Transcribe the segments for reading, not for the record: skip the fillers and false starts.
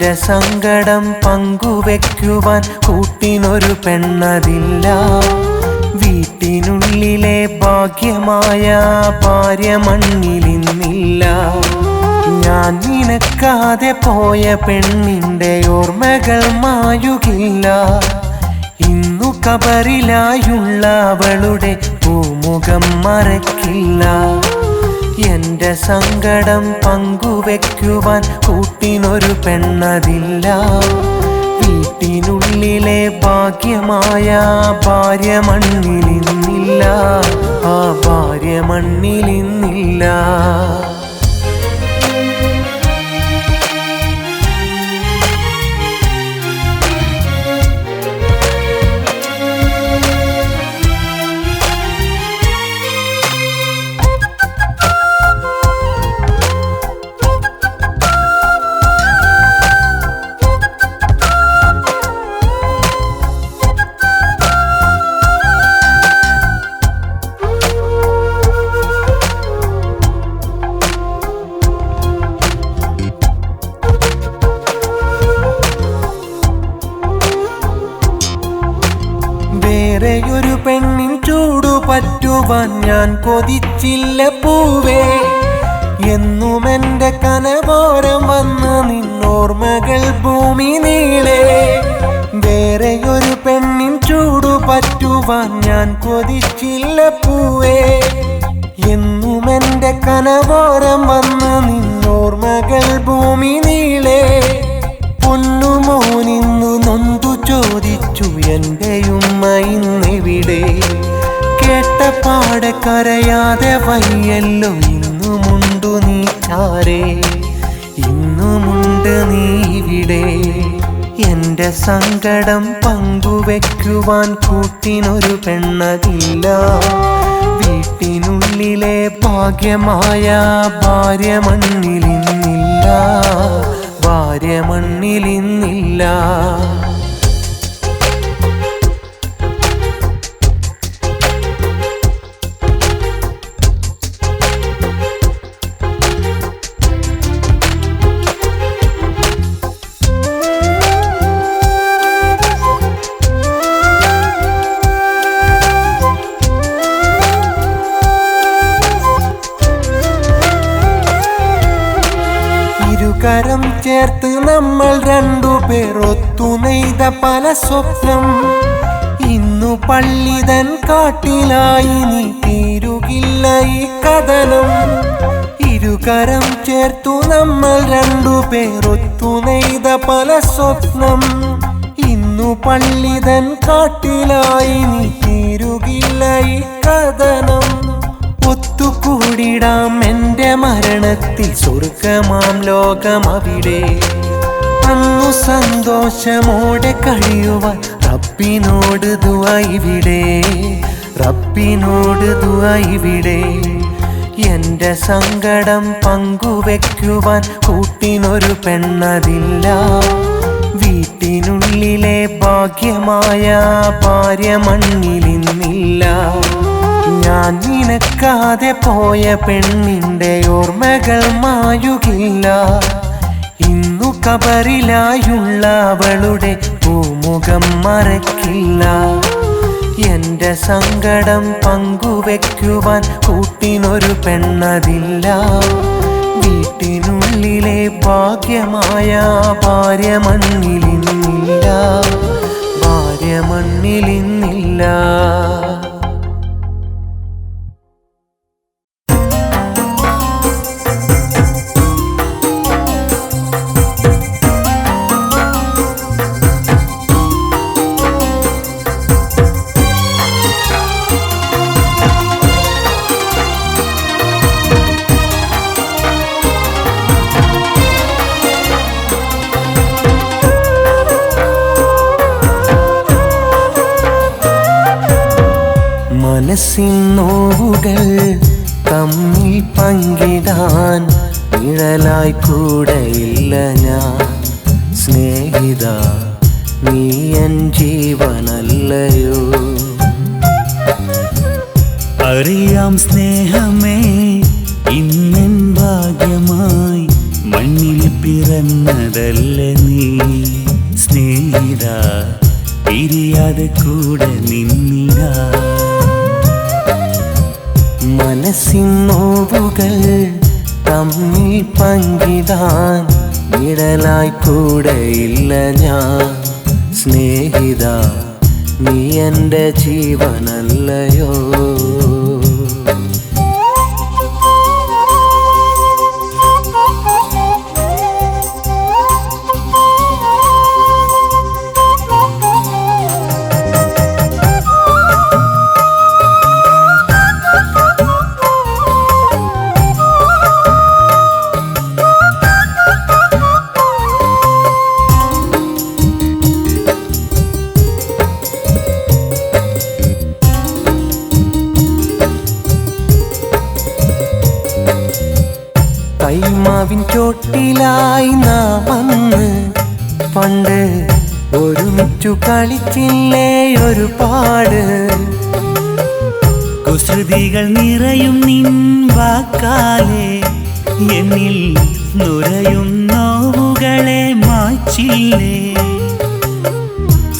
എന്റെ സങ്കടം പങ്കുവെക്കുവാൻ കൂട്ടിനൊരു പെണ്ണതില്ല. വീട്ടിനുള്ളിലെ ഭാഗ്യമായ ഭാര്യ മണ്ണിലിന്നില്ല. ഞാൻ നിനക്കാതെ പോയ പെണ്ണിന്റെ ഓർമ്മകൾ മായുകില്ല. ഇന്നു കബറിലായുള്ള അവളുടെ പൂമുഖം മറക്കില്ല. എന്റെ സങ്കടം പങ്കുവെക്കുവാൻ കൂട്ടിനൊരു പെണ്ണതില്ല. വീട്ടിനുള്ളിലെ ഭാഗ്യമായ ഭാര്യ മണ്ണിലിന്നില്ല. ആ ഭാര്യ മണ്ണിലിന്നില്ല. വേറെയൊരു പെണ്ണിൻ ചൂടു പറ്റുവാൻ ഞാൻ കൊതിച്ചില്ല പൂവേ. എന്നും എന്റെ കനവോരം വന്ന് നിന്നോർമ്മകൾ ഭൂമി നീളെ. വേറെയൊരു പെണ്ണിൻ ചൂടു പറ്റുവാൻ ഞാൻ കൊതിച്ചില്ല പൂവേ. എന്നും എന്റെ കനവോരം വന്ന് നിന്നോർമ്മകൾ ഭൂമി നീളെ. പൊന്നുമോനിന്നു നൊന്തു ചോദിച്ചു എന്റെ ഉമ്മ ഇന്നെവിടെ. കേട്ട പാടെ കരയാതെ വയ്യല്ലോ ഇന്നുമുണ്ടു നീ ചാരേ. ഇന്നുമുണ്ട് നീ ഇവിടെ. എന്റെ സങ്കടം പങ്കുവെക്കുവാൻ കൂട്ടിനൊരു പെണ്ണതില്ല. വീട്ടിനുള്ളിലെ ഭാഗ്യമായ ഭാര്യ മണ്ണിലിന്നില്ല. ഭാര്യ മണ്ണിലിന്നില്ല. കരം ചേർത്ത് നമ്മൾ രണ്ടുപേർ ഒത്തുനെയ്ത പല സ്വപ്നം. ഇന്നു പള്ളിതൻ കാട്ടിലായി നീ തീരുകില്ല ഈ കഥനം. ഇരുകരം ചേർത്തു നമ്മൾ രണ്ടുപേർ ഒത്തുനെയ്ത പല സ്വപ്നം. ഇന്നു പള്ളിതൻ കാട്ടിലായി നീ തീരുകില്ല ഈ കഥനം. ഒത്തുകൂടിടാം എന്റെ മരണത്തിൽ സ്വർഗമാം ലോകം അവിടെ. അന്നു സന്തോഷമോടെ കഴിയുവാൻ റബ്ബിനോട് ദുആ ഇവിടെ. റബ്ബിനോട് ദുആ ഇവിടെ. എന്റെ സങ്കടം പങ്കുവെക്കുവാൻ കൂട്ടിനൊരു പെണ്ണതില്ല. വീട്ടിനുള്ളിലെ ഭാഗ്യമായ ഭാര്യ മണ്ണിലിന്നില്ല. ഞാൻ നിനക്കാതെ പോയ പെണ്ണിന്റെ ഓർമ്മകൾ മായുകില്ല. ഇന്നു കബറിലായുള്ള അവളുടെ പൂമുഖം മറക്കില്ല. എന്റെ സങ്കടം പങ്കുവെക്കുവാൻ കൂട്ടിനൊരു പെണ്ണതില്ല. വീട്ടിനുള്ളിലെ ഭാഗ്യമായ ഭാര്യ മണ്ണിലിന്നില്ല. ഭാര്യ മണ്ണിലിന്നില്ല. മനസ്സിൻ നോവുകൾ തമ്മിൽ പങ്കിടാൻ നിഴലായി കൂടെയില്ല ഞാൻ. സ്നേഹിത നീ എൻ ജീവനല്ലയോ. അറിയാം സ്നേഹമേ ഇന്നെൻ ഭാഗ്യമായി മണ്ണിൽ പിറ പിറന്നതല്ല നീ സ്നേഹിത പിരിയാതെ കൂടെ നിന്നിടാ. മനസ്സിൻ നോവുകൾ തമ്മിൽ പങ്കിടാൻ നിഴലായി കൂടെയില്ല ഞാൻ. സ്നേഹിത നീ എൻ്റെ ജീവനല്ലയോ. കൈമാവിൻ ചോട്ടിലായി നാം അന്ന് പണ്ട് ഒരുമിച്ചു കളിച്ചില്ലേ ഒരുപാട്. കുസൃതികൾ നിറയും നിൻ വാക്കാലേ എന്നിൽ നുരയും നോവുകളെ മായ്ച്ചില്ലേ.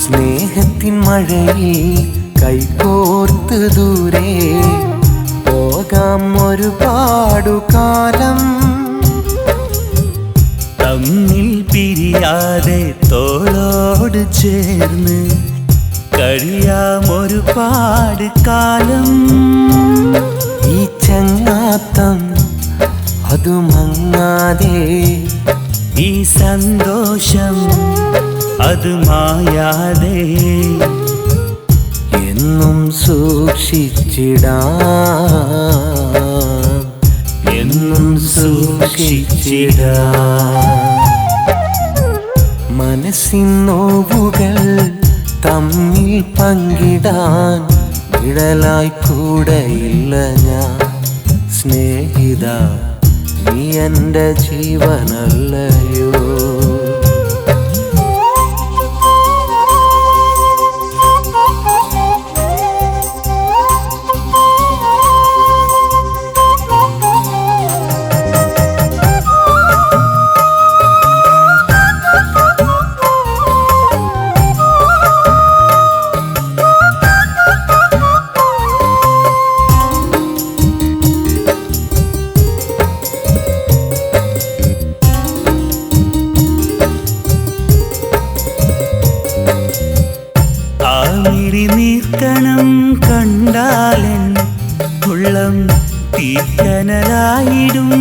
സ്നേഹത്തിൻ മഴയിൽ കൈകോർത്ത് ദൂരെ പോകാം ഒരുപാടു കാലം. തമ്മിൽ പിരിയാതെ തോളോട് ചേർന്ന് കഴിയാം ഒരുപാട് കാലം. ഈ ചങ്ങാത്തം അതു മങ്ങാതെ, ഈ സന്തോഷം അത് മായാതെ എന്നും സൂക്ഷിച്ചിടാം, എന്നും സൂക്ഷിച്ചിടാം. മനസ്സിൻ നോവുകൾ തമ്മിൽ പങ്കിടാൻ നിഴലായി കൂടെയില്ല ഞാൻ. സ്നേഹിത നീ എൻ്റെ ജീവനല്ലയോ. നീർക്കണം കണ്ടാലൻ ഉള്ളം തീക്കനലായിടും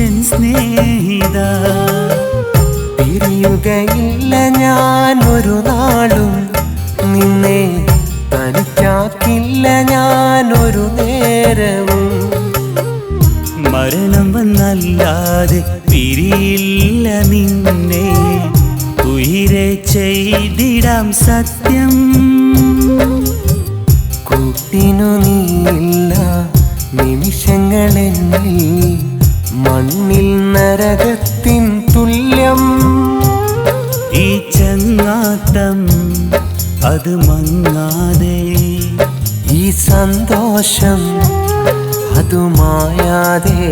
എൻ സ്നേഹിത. പിരിയുകയില്ല ഞാൻ ഒരു നാളും നിന്നെ, തനിച്ചാക്കില്ല ഞാൻ ഒരു നേരവും. മരണം വന്നല്ലാതെ പിരിയില്ല നിന്നെ, ഉയിരെ ചെയ്തിടാം സത്യം. കൂട്ടിനു നീയില്ല നിമിഷങ്ങളെന്നിൽ, മണ്ണിൽ നരകത്തിൻ തുല്യം. ഈ ചങ്ങാത്തം അത് മങ്ങാതെ, ഈ സന്തോഷം അതു മായാതെ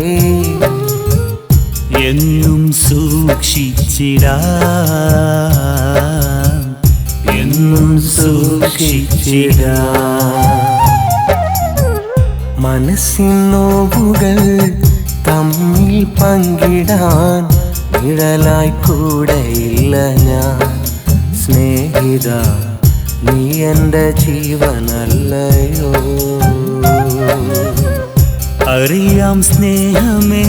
എന്നും സൂക്ഷിച്ചിടാം, എന്നും സൂക്ഷിച്ചിടാം. മനസ്സിൻ നോവുകൾ തമ്മിൽ പങ്കിടാൻ നിഴലായി കൂടെയില്ല ഞാൻ. സ്നേഹിത നീ എൻ്റെ ജീവനല്ലയോ. അറിയാം സ്നേഹമേ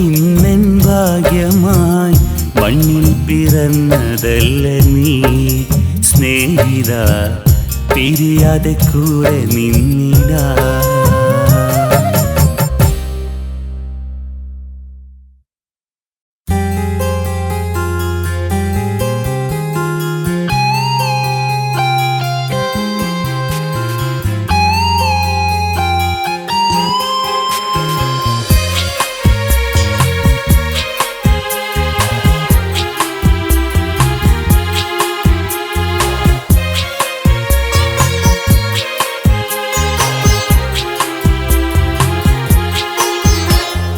ഇന്നെൻ ഭാഗ്യമായി മണ്ണിൽ പിറന്നതല്ല നീ. സ്നേഹിത പിരിയാതെ കൂടെ നിന്നിടാ.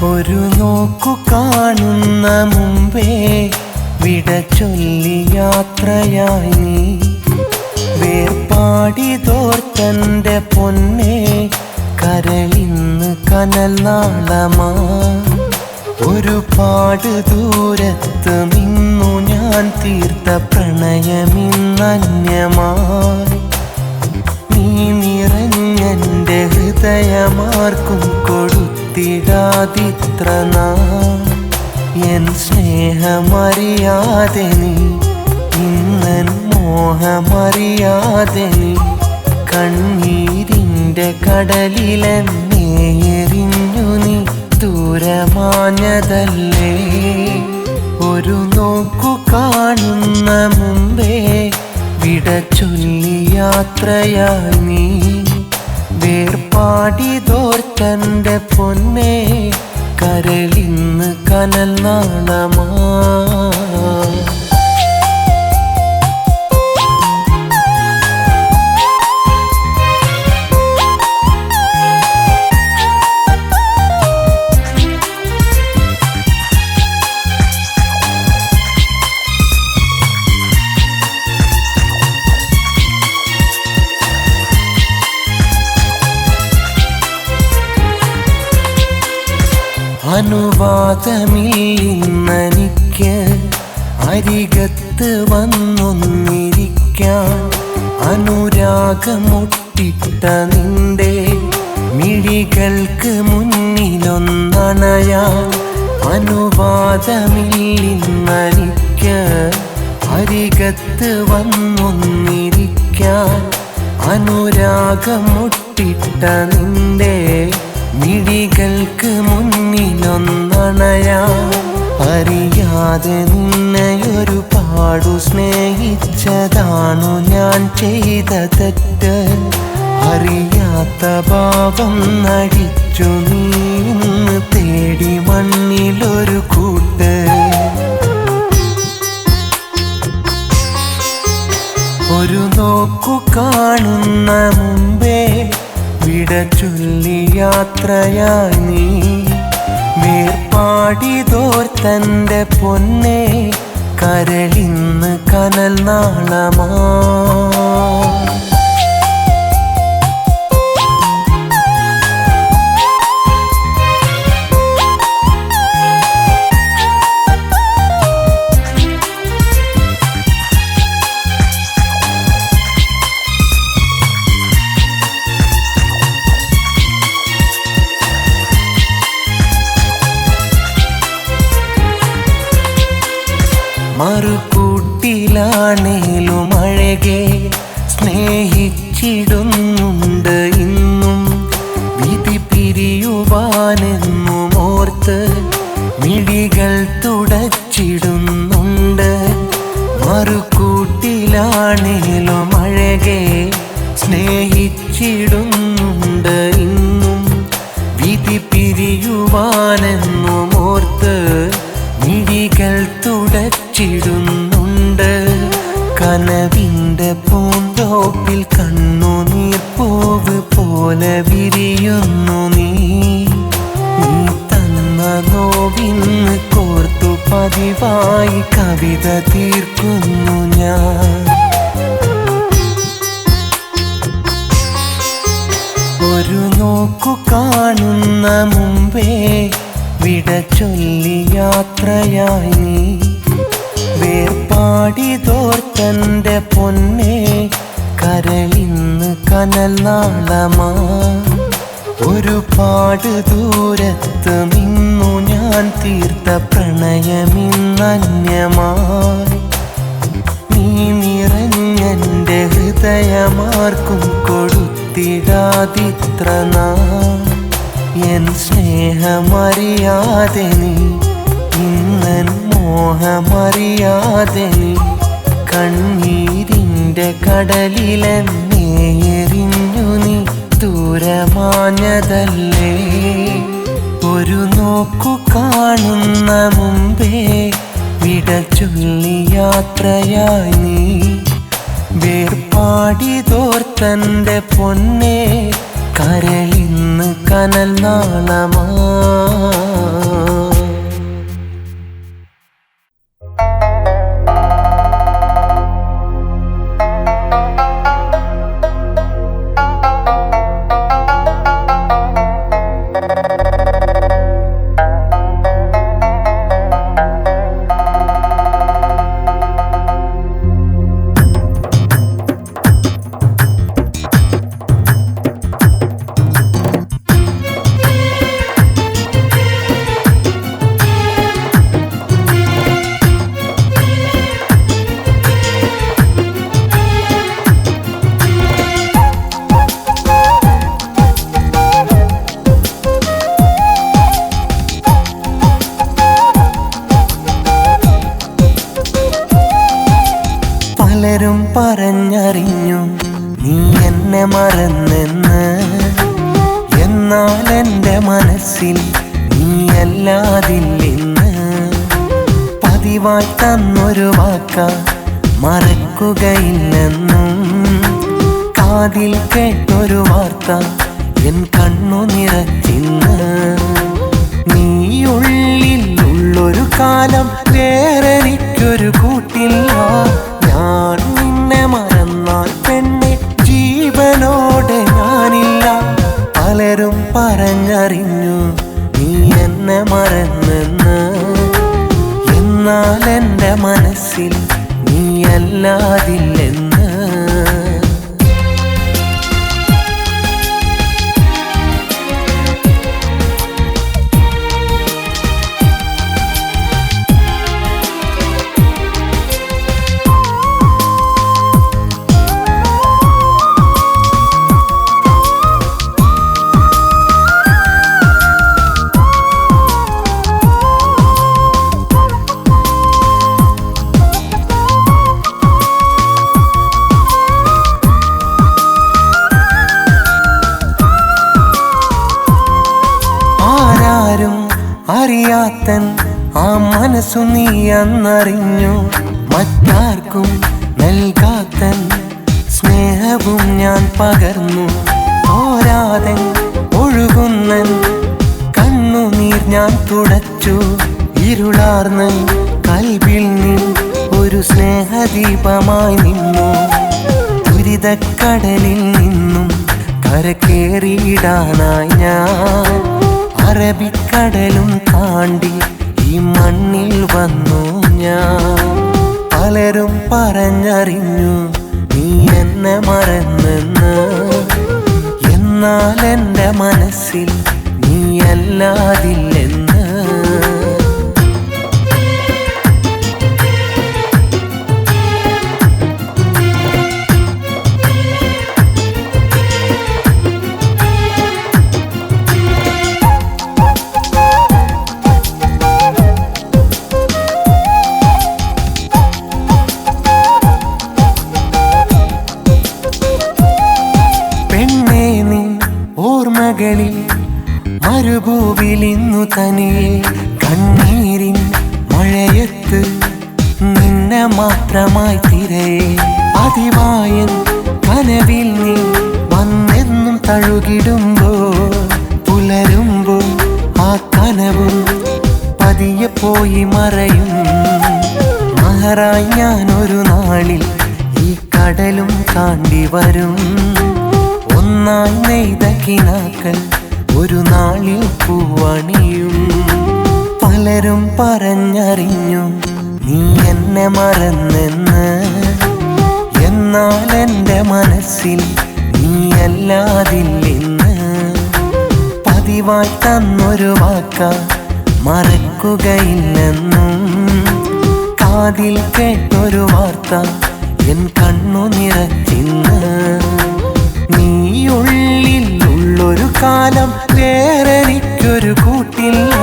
ഒരു നോക്കു കാണുന്ന മുമ്പേ വിട ചൊല്ലി യാത്രയായി നീ. വേർപാടിതോർത്തന്റെ പൊന്നെ കരളിന്ന് കനൽ നാളമാ. ഒരുപാട് ദൂരത്ത് നിന്നു ഞാൻ തീർത്ത പ്രണയമിന്നന്യമായി. നീ നിറഞ്ഞെൻ്റെ ഹൃദയമാർക്കും കൊടുത്തിടാതിത്ര നാൾ. എൻ സ്നേഹമറിയാതെ നീ, ഇന്നൻ മോഹമറിയാതെ നീ, കണ്ണീരിൻ്റെ കടലിലെന്നെ എറിഞ്ഞു നീ ദൂരമാഞ്ഞതല്ലേ. ഒരു നോക്കു കാണുന്ന മുമ്പേ വിട ചൊല്ലി യാത്രയായി നീ. വേർപാടിതോർത്തന്റെ പൊന്നെ കരളിന്ന് കനൽ നാളമാ. അനുവാദമില്ലെനിക്ക് അരികത്ത് വന്നൊന്നിരിക്കാൻ. അനുരാഗമൊട്ടിട്ട നിന്റെ മിഴികൾക്ക് മുന്നിലൊന്നണയാൻ. അനുവാദമില്ലെനിക്ക് അരികത്ത് വന്നൊന്നിരിക്കാൻ. അനുരാഗമൊട്ടിട്ട നിന്റെ മിഴികൾക്ക് മുന്നിലൊന്നണയാൻ. അറിയാതെ നിന്നെയൊരുപാടു സ്നേഹിച്ചതാണു ഞാൻ ചെയ്ത തെറ്റ്. അറിയാത്ത ഭാവം നടിച്ചു നീ ഇന്ന് തേടി മണ്ണിലൊരു കൂട്ട്. ഒരു നോക്കു കാണുന്ന മുമ്പേ വിട ചൊല്ലി യാത്രയായി നീ. വേർപാടിതോർത്തന്റെ പൊന്നെ കരളിന്ന് കനൽ നാളമാ. മറുകൂട്ടിലാണേലും അഴകെ സ്നേഹിച്ചിടുന്നുണ്ട് ഇന്നും. വിധി പിരിയുവാനെന്നും ഓർത്ത് മിഴികൾ തുടച്ചിടുന്നുണ്ട്. മറുകൂട്ടിലാണേലും അഴകെ സ്നേഹിച്ചിടുന്നുണ്ട് ഇന്നും. വിധി പിരിയുവാനെന്നും ഓർത്ത് മിഴികൾ തുടച്ചിടുന്നുണ്ട്. കനവിൻ്റെ പൂന്തോപ്പിൽ കണ്ണുനീർ പൂവ് പോലെ വിരിയുന്നു നീ. നീ തന്ന നോവിന്ന് കോർത്തു പതിവായി കവിത തീർക്കുന്നു ഞാൻ. ഒരു നോക്കു കാണുന്ന മുമ്പേ വിട ചൊല്ലി യാത്രയായി നീ. വേർപാടിതോർത്തന്റെ പൊന്നെ കരളിന്ന് കനൽ നാളമാ. ഒരുപാട് ദൂരത്ത് നിന്നു ഞാൻ തീർത്ത പ്രണയമിന്നന്യമായി. നീ നിറഞ്ഞെൻ്റെ ഹൃദയമാർക്കും കൊടുത്തിടാതിത്ര നാൾ. എൻ സ്നേഹമറിയാതെ നീ, ഇന്നൻ മോഹമറിയാതെ നീ, കണ്ണീരിൻ്റെ കടലിലെന്നെ എറിഞ്ഞു നീ ദൂരമാഞ്ഞതല്ലേ. ഒരു നോക്കു കാണുന്ന മുമ്പേ വിട ചൊല്ലി യാത്രയായി നീ. വേർപാടിതോർത്തന്റെ പൊന്നെ കരളിന്ന് കനൽ നാളമാ. പലരും പറഞ്ഞറിഞ്ഞു നീ എന്നെ മറന്നെന്ന്. എന്നാൽ എൻ്റെ മനസ്സിൽ നീയല്ലാതില്ലെന്ന്. പതിവായി തന്നൊരു വാക്ക മറക്കുകയില്ലെന്നും. കാതിൽ കേട്ടൊരു വാർത്ത എൻ കണ്ണു നിറച്ചിന്ന്. നീയുള്ളിലുള്ളൊരു കാലം വേറെനിക്കൊരു കൂട്ടില്ല. ഞാൻ നിന്നെ മറന്നാൽ പെണ്ണെ ജീവനോടെ ഞാനില്ല. പലരും പറഞ്ഞറിഞ്ഞു നീ എന്നെ മറന്നെന്ന്. എന്നാൽ എൻ്റെ മനസ്സിൽ നീയല്ലാതില്ലെന്ന്. അറിയാത്തൻ ആ മനസ്സു നീ അന്നറിഞ്ഞു. മറ്റാർക്കും നൽകാത്തൻ സ്നേഹവും ഞാൻ പകർന്നു. ഓരാതൻ ഒഴുകുന്നൻ കണ്ണുനീർ ഞാൻ തുടച്ചു. ഇരുളാർന്ന് കൽവിൽ നീ ഒരു സ്നേഹദീപമായി നിന്നു. ദുരിതക്കടലിൽ നിന്നും കരകേറിയിടാനായി ഞാൻ അറബിക്കടലും താണ്ടി ഈ മണ്ണിൽ വന്നു ഞാൻ. പലരും പറഞ്ഞറിഞ്ഞു നീ എന്നെ മറന്നെന്ന്. എന്നാൽ എൻ്റെ മനസ്സിൽ നീയല്ലാതില്ലെന്ന്. ഓർമ്മകളിൽ മരുഭൂവിലിന്നു തനിയെ കണ്ണീരിൻ മഴയത്ത് നിന്നെ മാത്രമായി തിരയെ. പതിവായൻ കനവിൽ നീ വന്നെന്നും തഴുകിടുമ്പോൾ പുലരുമ്പോൾ ആ കനവും പതിയെ പോയി മറയും. മഹറായി ഞാനൊരു നാളിൽ ഈ കടലും താണ്ടി വരും. ഒന്നായി നെയ്ത കിനാക്കൾ ഒരു നാളിൽ പൂവണിയും. പലരും പറഞ്ഞറിഞ്ഞു നീ എന്നെ മറന്നെന്ന്. എന്നാൽ എൻ്റെ മനസ്സിൽ നീയല്ലാതില്ലെന്ന്. പതിവായി തന്നൊരു വാക്ക മറക്കുകയില്ലെന്നും. കാതിൽ കേട്ടൊരു വാർത്ത എൻ കണ്ണു നിറച്ചിന്ന്. നീയുള്ളിലുള്ളൊരു കാലം വേറെനിക്കൊരു കൂട്ടില്ല.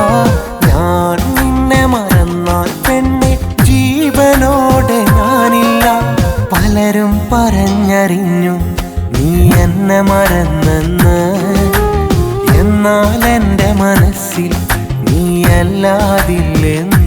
ഞാൻ നിന്നെ മറന്നാൽ പെണ്ണെ ജീവനോടെ ഞാനില്ല. പലരും പറഞ്ഞറിഞ്ഞു നീ എന്നെ മറന്നെന്ന്. എന്നാൽ എൻ്റെ മനസ്സിൽ നീയല്ലാതില്ലെന്ന്.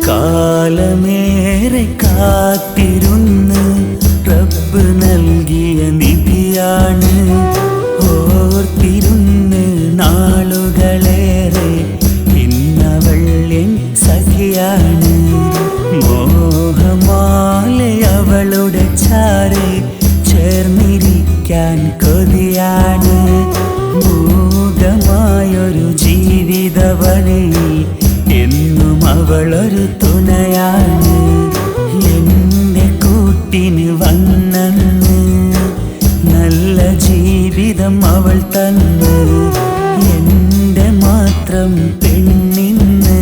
കാലമേറെ കാത്തിരുന്ന് റബ്ബ് നൽകിയ നിധിയാണ്. ഓർത്തിരുന്ന് നാളുകളേറെ ഇന്നവൾ എൻ സഖിയാണ്. മോഹമാലെ അവളുടെ ഛായ വഴിയിൽ എന്നും അവളൊരു തുണയാണ്. എന്റെ കൂട്ടിന് വന്നെന്ന് നല്ല ജീവിതം അവൾ തന്ന്, എന്റെ മാത്രം പെണ്ണിന്ന്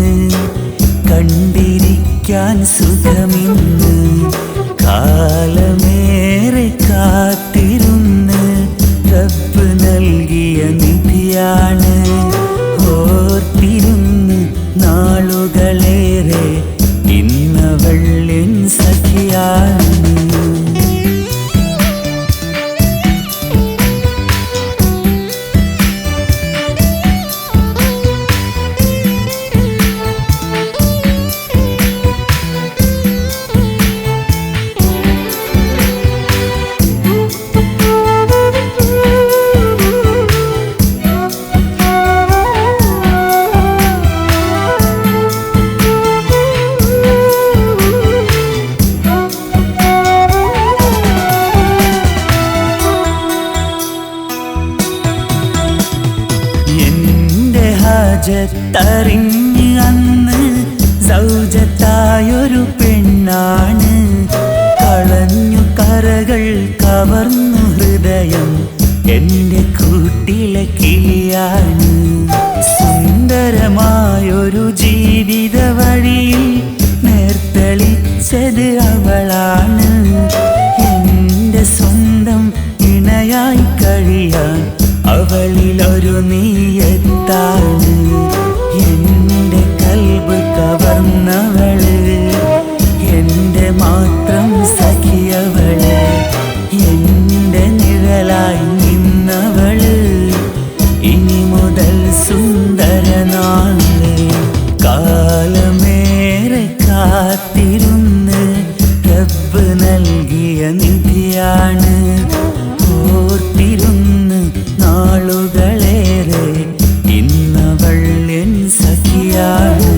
കണ്ടിരിക്കാൻ സുഖമിന്ന്. കാലമേറെ കാത്തിരുന്ന് റബ്ബ് നൽകിയ നിധിയാണ്. ഓർത്തിരുന്ന് നാളുകളേറെ ഇന്നവൾ എൻ സഖിയാണ്. ഹാജത്തറിഞ്ഞ് അന്ന് സൗജത്തായൊരു പെണ്ണാണ്. കളഞ്ഞു കരകൾ കവർന്നു ഹൃദയം എന്റെ കൂട്ടിലെ കിളിയാണ്. സുന്ദരമായൊരു ജീവിത വഴിയിൽ നേർത്തെളിച്ചത് അവളാണ്. എന്റെ സ്വന്തം ഇണയായി കഴിയാൻ അവളിലൊരു നീയത്താണ്. എന്റെ കൽബ് കവർന്നവള്, എന്റെ മാത്രം സഖിയവള്, എന്റെ നിഴലായി നിന്നവള് ഇനി മുതൽ സുന്ദരനാള്. കാലമേറെ കാത്തിരുന്ന് റബ്ബ് നൽകിയ നിധിയാണ്. ഓർത്തിരുന്ന് നാളുകളേറെ ഇന്നവൾ എൻ സഖിയാണ്.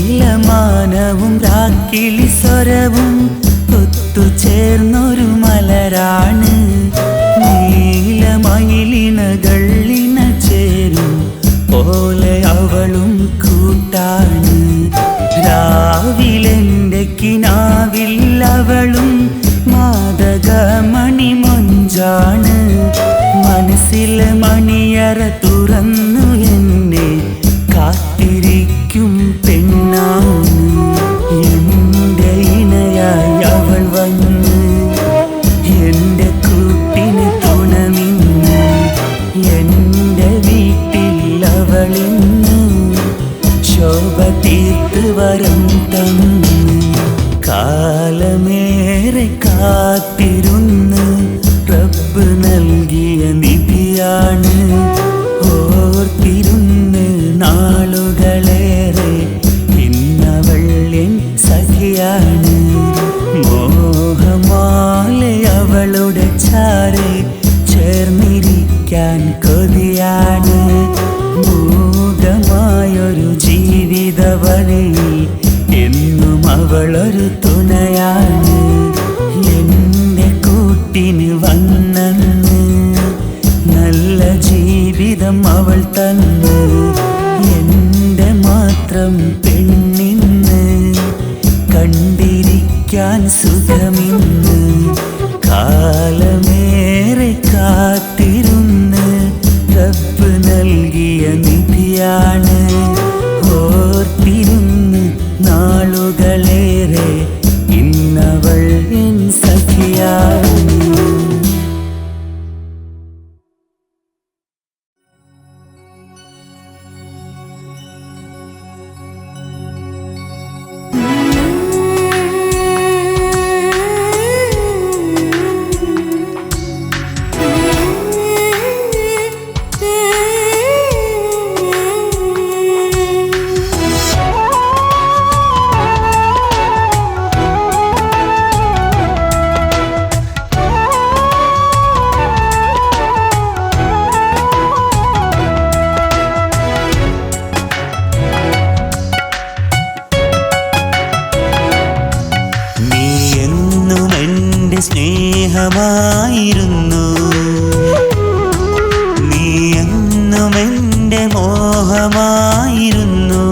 നീലമാനവും രാക്കിളിസ്വരവും ഒത്തുചേർന്നൊരു മലരാണ്. നീലമയിലിണകൾ ഇണചേരും പോലെ അവളും കൂട്ടാണ്. രാവിലെന്റെ കിനാവിൽ അവളും മാദകമണിമൊഞ്ചാണ്. മനസ്സിലെ മണിയറ തുറന്നു എന്നെ കാത്തിരിക്കും പെണ്ണാണ്. എന്റെ ഇണയായി അവൾ വന്ന് എന്റെ കൂട്ടിന് തുണമിന്ന്. എന്റെ വീട്ടിൽ അവളിന്ന് ശോഭ തീർത്ത് വരം തന്നു. കാലമേറെ കാത്തിരുന്ന് റബ്ബ് നൽകിയ നിധിയാണ്. ഓർത്തിരുന്ന് നാളുകളേറെ ഇന്നവൾ എൻ സഖിയാണ്. മോഹമാലെ അവളുടെ ചാരെ ചേർന്നിരിക്കാൻ കൊതിയാണ്. മൂകമായൊരു ജീവിത വഴിയിൽ എന്നും അവളൊരു തുണയാണ്. എന്റെ കൂട്ടിന് വന്നെന്ന് നല്ല ജീവിതം അവൾ തന്ന്, എന്റെ മാത്രം പെണ്ണിന്ന് കണ്ടിരിക്കാൻ സുഖമിന്ന്. കാലമേറെ കാത്തിരുന്ന് റബ്ബ് നൽകിയ നിധിയാണ്. ഓർത്തിരുന്ന് നാളുകളേറെ ഇന്നവൾ എൻ സഖിയാണ്. സ്നേഹമായിരുന്നു. നീ എന്നും എൻ്റെ മോഹമായിരുന്നു.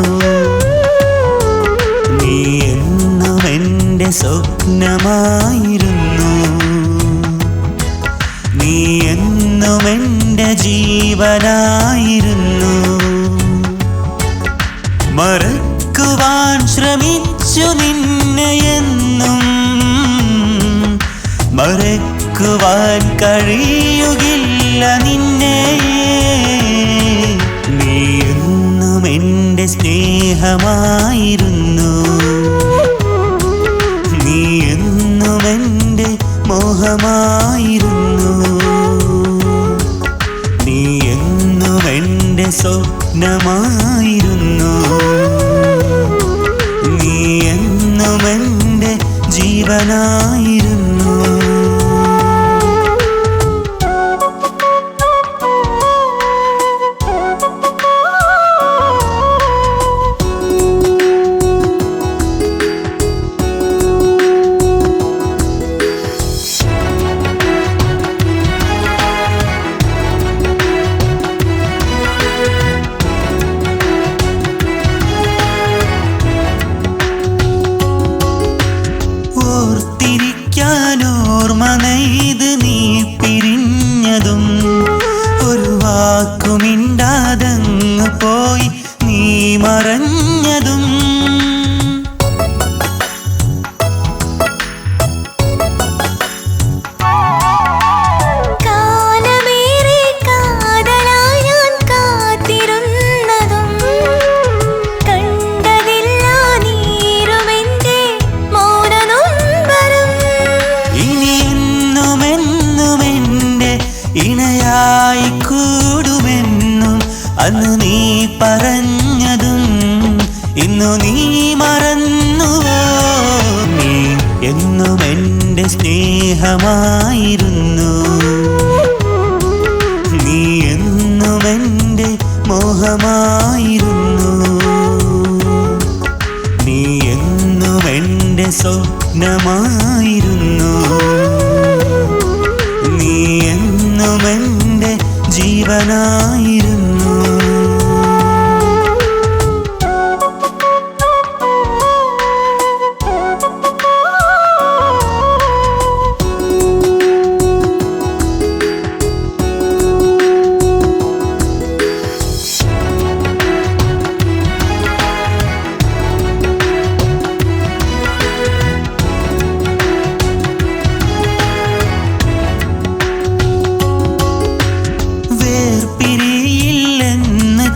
നീ എന്നും എൻ്റെ സ്വപ്നമായിരുന്നു. നീ എന്നും എൻ്റെ ജീവനായിരുന്നു. മറക്കുവാൻ ശ്രമിച്ചു നിന്നെ എന്നും മറക്കുവാൻ കഴിയുകില്ല നിന്നെ. നീ എന്നും എൻ്റെ സ്നേഹമായിരുന്നു. നീ എന്നും എൻ്റെ മോഹമായിരുന്നു. നീ എന്നും എൻ്റെ സ്വപ്നമായിരുന്നു. നീ എന്നും എൻ്റെ ജീവനായിരുന്നു. ഓർത്തിരിക്കാനോർമ്മ നെയ്ത് നീ പിരിഞ്ഞതും ഒരു വാക്കുമിണ്ടാതങ്ങ് പോയി നീ മറഞ്ഞതും. ഇണയായി കൂടുമെന്നും അന്ന് നീ പറഞ്ഞതും ഇന്നു നീ മറന്നുവോ. നീ എന്നും എൻ്റെ സ്നേഹമായിരുന്നു. നീ എന്നും എൻ്റെ മോഹമായിരുന്നു. നീ എന്നും എൻ്റെ സ്വപ്നമായിരുന്നു. നീ എന്നും എൻ്റെ ജീവനായിരുന്നു.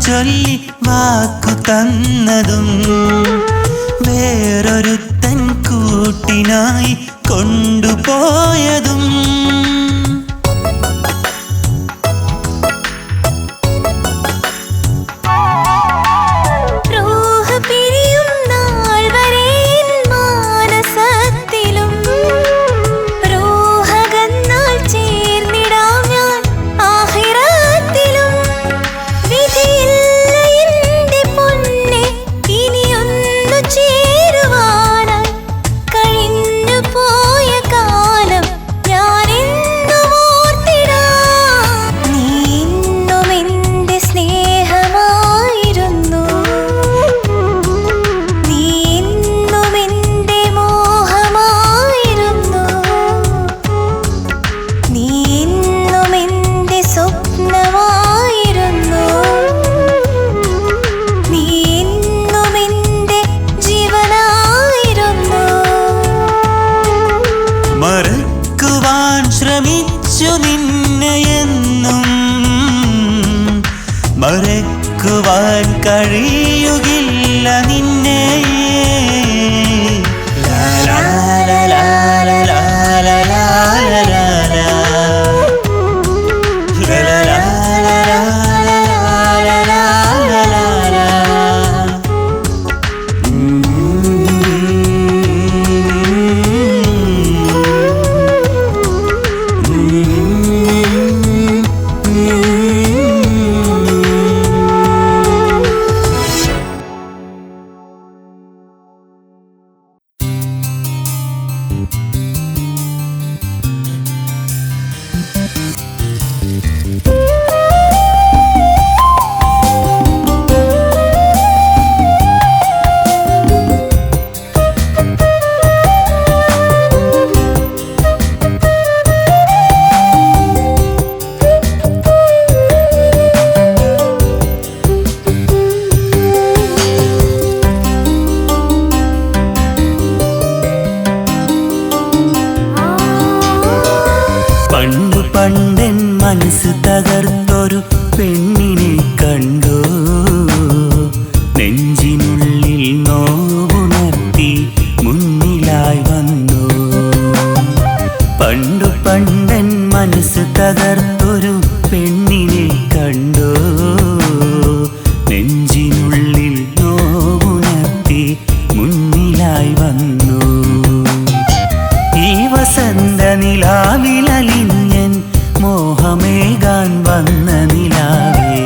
ചൊല്ലി വാക്കു തന്നതും വേറൊരുത്തൻ കൂട്ടിനായി കൊണ്ടുപോയതും. മറക്കുവാൻ ശ്രമിച്ചു നിന്നെ എന്നും മറക്കുവാൻ കഴിയുകില്ല നിന്നെ. ലാ ലാ ലാ ലാ ലാ ലാ ലാ ലാ ലാ ലാ. പണ്ടെൻ മനസ്സ് തകർത്തൊരു പെണ്ണിനെ കണ്ടു. നെഞ്ചിനുള്ളിൽ നോവുണർത്തി മുന്നിലായി വന്നു. പണ്ടെൻ മനസ്സ് തകർത്തൊരു പെണ്ണിനെ കണ്ടു. നെഞ്ചിനുള്ളിൽ നോവുണർത്തി മുന്നിലായി വന്നു. ഈ വസന്ത നിലാവിലലിഞ്ഞൻ മോഹമേകാൻ വന്ന നിലാവേ.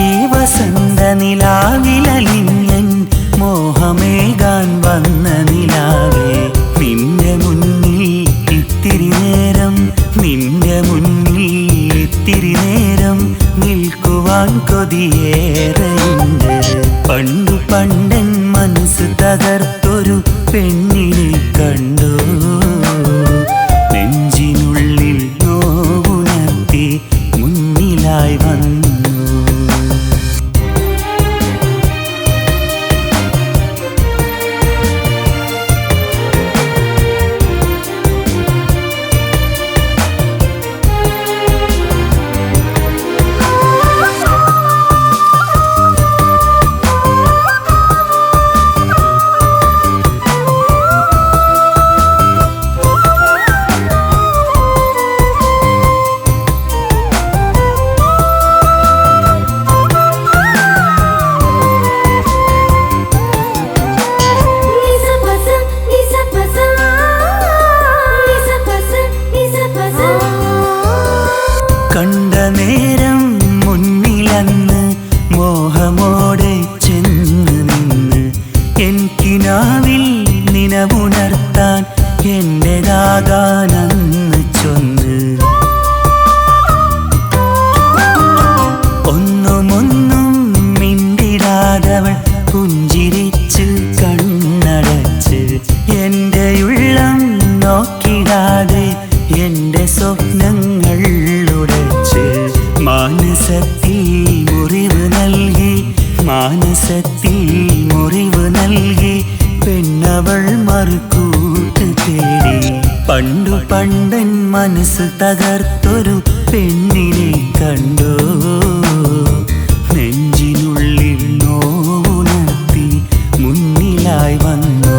ഈ വസന്ത നിലാവിലലിഞ്ഞൻ മോഹമേകാൻ വന്ന നിലാവേ. നിന്റെ മുന്നിൽ ഇത്തിരി നേരം, നിന്റെ മുന്നിൽ ഇത്തിരി നേരം നിൽക്കുവാൻ കൊതിയേറെയുണ്ട്. പണ്ടെൻ മനസ്സ് തകർത്തൊരു പെണ്ണിനെ കണ്ടു. നെഞ്ചിനുള്ളിൽ നോവുണർത്തി മുന്നിലായി വന്നു. കണ്ട നേരം മുന്നിലന്ന് മോഹമോടെ ചെന്ന് നിന്ന് എനിക്കിനാവിൽ നിനവുണർത്താൻ എന്റേതാകാനന്ന് ചൊന്ന്. ഒന്നും മിണ്ടിടാതവൾ പുഞ്ചിരിച്ച് കണ്ണടച്ച് എന്റെ ഉള്ളം നോക്കിടാതെ എന്റെ സ്വപ്നങ്ങൾ ഉടച്ച് മാനസത്തിൽ മുറിവ് നൽകി, മാനസത്തിൽ മുറിവ് നൽകി പെണ്ണവൾ മറുകൂട്ട് തേടി. പണ്ടെൻ മനസ്സ് തകർത്തൊരു പെണ്ണിനെ കണ്ടു. നെഞ്ചിനുള്ളിൽ നോവുണർത്തി മുന്നിലായി വന്നു.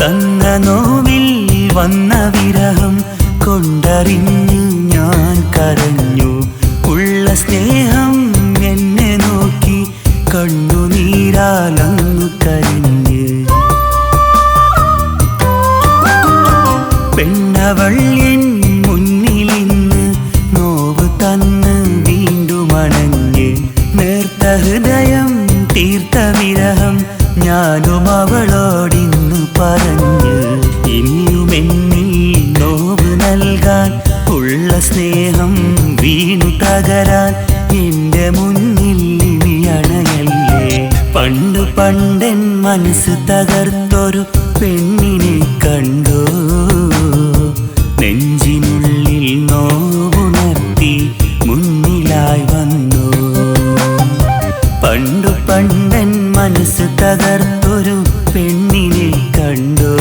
തന്ന നോവിൽ വന്ന വിരഹം കൊണ്ടറിഞ്ഞു ഞാൻ കരഞ്ഞു. ഉള്ള സ്നേഹം എന്നെ നോക്കി കണ്ണുനീരാലങ്ങു കരിഞ്ഞ്. പെണ്ണവൾ എൻ മുന്നിലിന്ന് നോവ് തന്ന് വീണ്ടും അണഞ്ഞ്. നേർത്ത ഹൃദയം തീർത്ത വിരഹം ഞാനും അവളോടിന്ന് പറഞ്ഞു. ഇനിയും എന്നിൽ നോവ് നൽകാൻ ഉള്ള സ്നേഹം വീണു തകരാൻ എന്റെ മുന്നിൽ ഇനി അണയല്ലേ. പണ്ടെൻ മനസ്സ് തകർത്തൊരു പെണ്ണിനെ കണ്ടു. നെഞ്ചിനുള്ളിൽ നോവുണർത്തി മുന്നിലായി വന്നു. പണ്ടെൻ മനസ്സ് തകർത്തൊരു പെണ്ണിനെ കണ്ടു.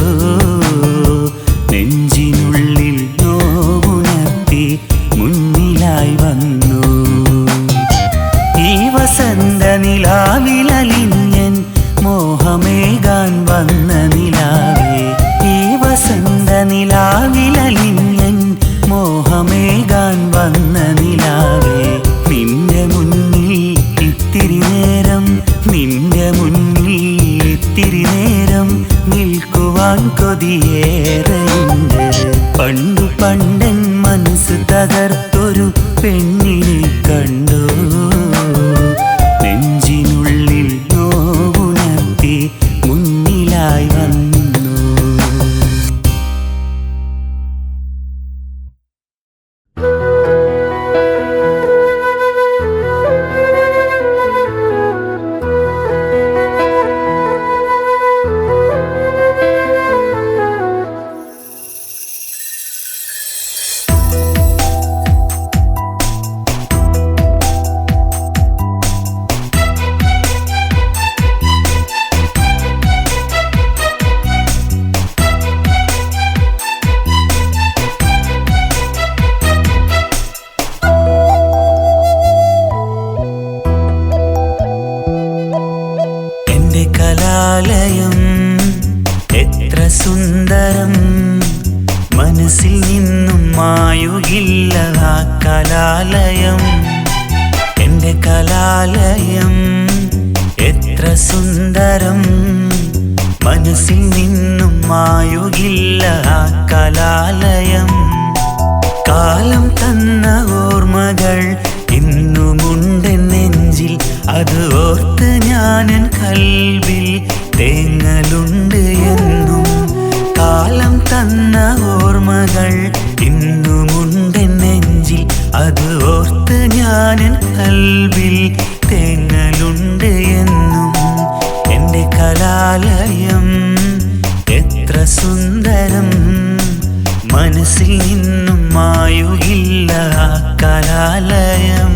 നെഞ്ചിനുള്ളിൽ നോവുണർത്തി മുന്നിലായി വന്നു. ഈ വസന്ത നിലാവിലലിഞ്ഞൻ മോഹമേകാൻ വന്ന നിലാവേ. ഈ വസന്ത കലാലയം എത്ര സുന്ദരം മനസ്സിൽ നിന്നും മായുകില്ല ആ കലാലയം കാലം തന്ന ഓർമ്മകൾ ഇന്നുമുണ്ട് നെഞ്ചിൽ അത് ഓർത്ത് ഞാനൻ കൽവിൽ തേങ്ങലുണ്ട് എന്നും കാലം തന്ന ഓർമ്മകൾ ഇന്നുമുണ്ട് നെഞ്ചിൽ അത് ഓർത്ത് ഞാനൻ കൽവിൽ തേങ്ങലുണ്ട് എന്നും എൻ്റെ കലാലയം എത്ര സുന്ദരം മനസ്സിൽ നിന്നും മായുകില്ല ആ കലാലയം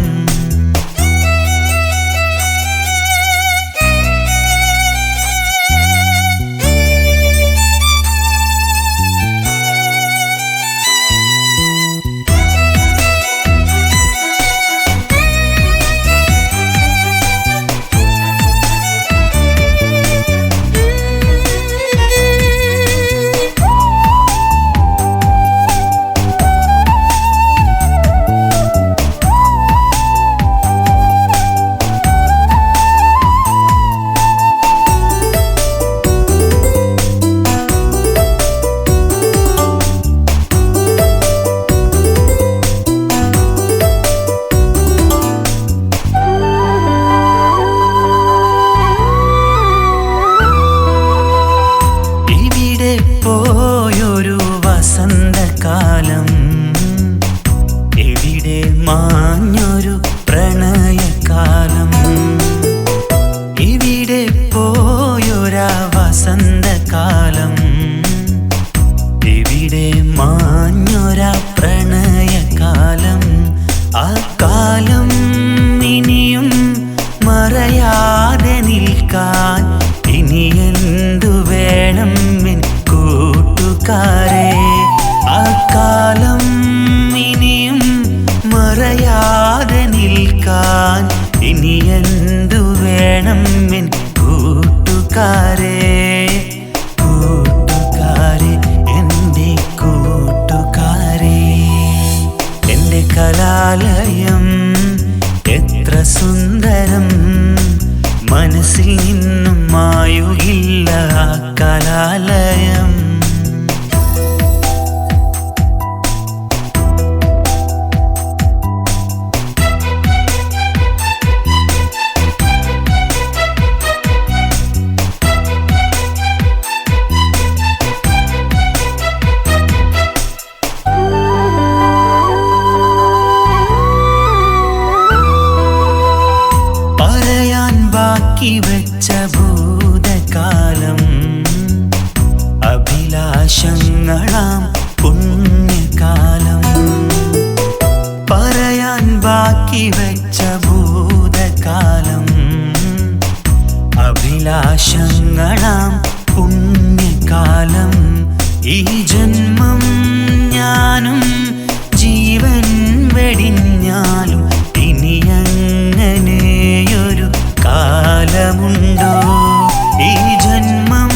പോയൊരു വസന്തകാലം എവിടെ മാഞ്ഞൊരു പ്രണയകാലം ഇവിടെ പോയൊരാ വസന്തകാലം എവിടെ മാഞ്ഞൊരാ പ്രണയകാലം ആ കാലം ഇനിയും മറയാതെ നിൽക്കാൻ ഇനി എന്തു വേണം കൂട്ടുകാരെ ആ കാലം ഇനിയും മറയാതെ നിൽക്കാൻ ഇനി എന്തു വേണം എൻ കൂട്ടുകാരെ കൂട്ടുകാരെ എൻ്റെ കൂട്ടുകാരെ എൻ്റെ കലാലയം എത്ര സുന്ദരം മനസ്സിൽ നിന്നും മായുകില്ല ആ കലാലയം ബാക്കി വെച്ച ഭൂതകാലം അഭിലാഷങ്ങളാം പുണ്യകാലം പറയാൻ ബാക്കി വെച്ച ഭൂതകാലം അഭിലാഷങ്ങളാം പുണ്യകാലം ഈ ജന്മം ഞാനും ജീവൻ വെടിഞ്ഞാലും ഇനി അങ്ങനെയൊരു കാലമുണ്ടോ ഈ ജന്മം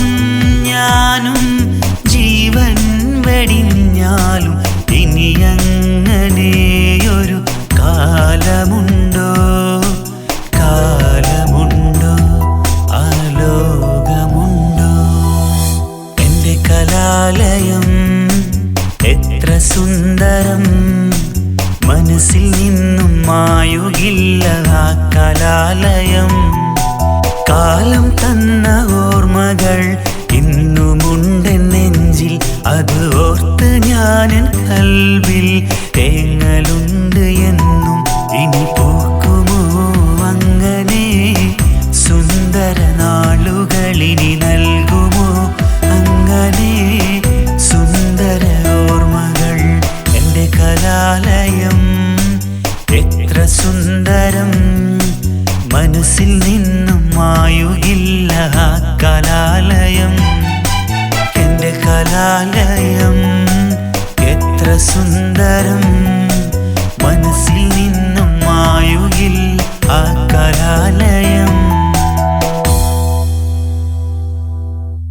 ഞാനും ജീവൻ വെടിഞ്ഞാലും ഇനി അങ്ങനെയൊരു കാലമുണ്ടോ കാലമുണ്ടോ ആ ലോകമുണ്ടോ എൻ്റെ കലാലയം എത്ര സുന്ദരം മനസ്സിൽ നിന്നും മായുകില്ല ആ കലാലയം കാലം തന്ന ഓർമ്മകൾ ഇന്നുമുണ്ട് നെഞ്ചിൽ അത് ഓർത്ത് ഞാനൻ കൽവിൽ തേങ്ങലുണ്ട് എന്നും ഇനി പൂക്കുമോ അങ്ങനെ സുന്ദര നാളുകളിനി നൽകുമോ അങ്ങനെ സുന്ദര ഓർമ്മകൾ എൻ്റെ കലാലയം എത്ര സുന്ദരം മനസ്സിൽ നിന്നും മായുകില്ല ആ കലാലയം എൻ്റെ കലാലയം എത്ര സുന്ദരം